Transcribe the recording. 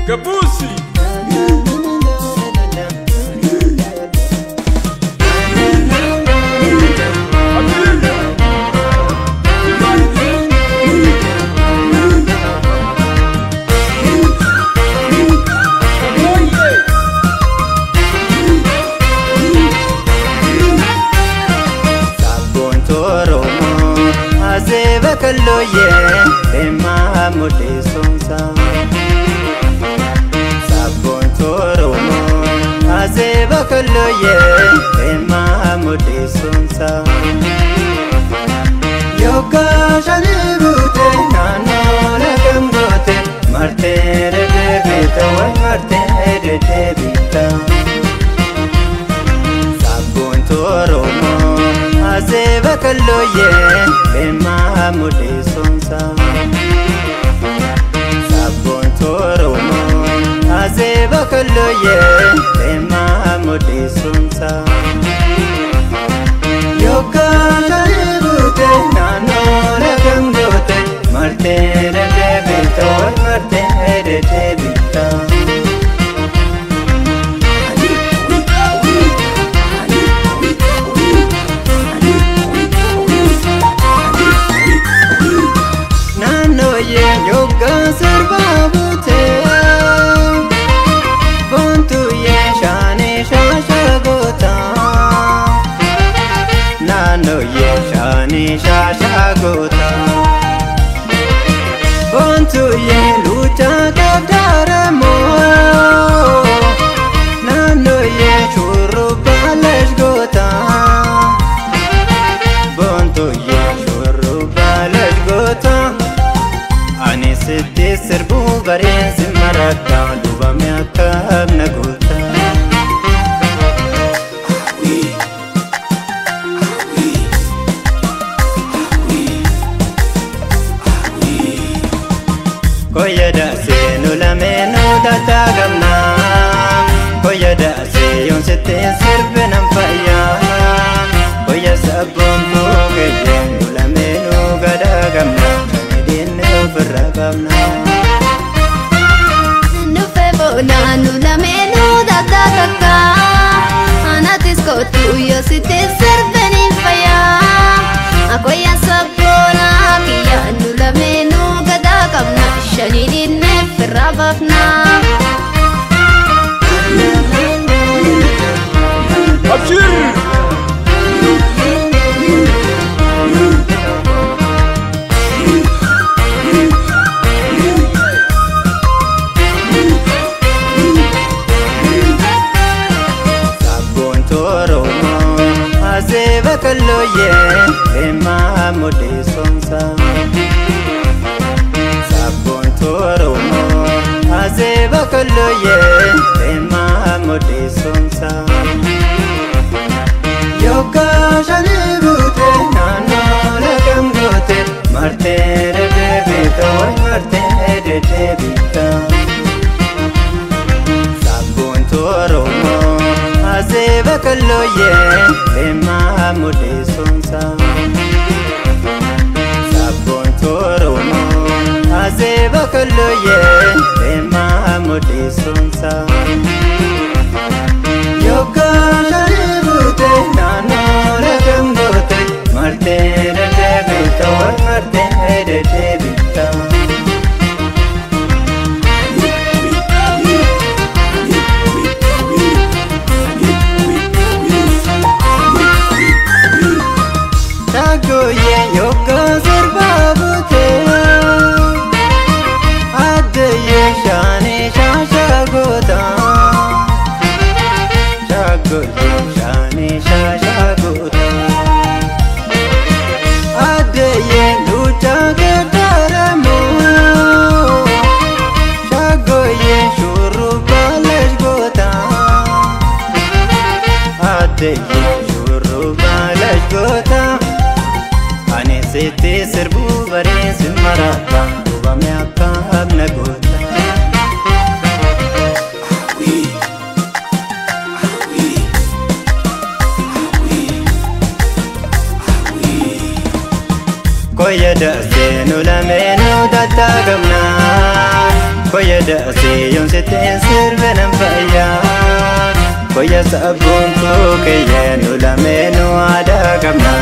Kabusi. Kalloye ema mode sonsa sabon toromo azeba kalloye ema mode sonsa yoga shani bute nano la gambote marte re beta wa marte re beta sabon toromo azeba kalloye ema mode sonsa sabon toromo azeba kalloye ema mode sonsa yoga sharibute nano la gambote marte re beta marte re beta yoga sarbabute bontu ye shane shashagota nano ye shane shashagota bontu ye lucha kadaramo nano ye churro balashgota bontu ye churro balashgota ani sitte serbu barin simarata duba me akab nagota koya da se no la meno data gamna koya da se yon sitte serbe nam faya koya sabon to gede no la meno gada gamna Verragamna Nufebo nanu la menu da kaka Anatis ko tuyo si te serveni faya Ako ya sabona kiya nu la menu gada kamna Shani dinne verrabafna Abshir kalloye ema mode sonsa sabon toromo azeba kalloye ema mode sonsa yoga shani bute nano la gambote marte re beta marte re beta sabon toromo azeba kalloye ema mode sonsa sabon toromo azeba kalloye ema mode sonsa yoga sharibute nano la gambote marte re beta marte re beta yoga sarbabute adye shane shashagota shagoye shane shashagota adye lucha kadaramo shagoye shuru balashgota adye shuru balashgota ani sitte serbu barin simarata duba me akab nagota koya da se no la meno data gamna koya dasi yon sitin sirve nam faya koya sabun to ke yenu la menu ada kamna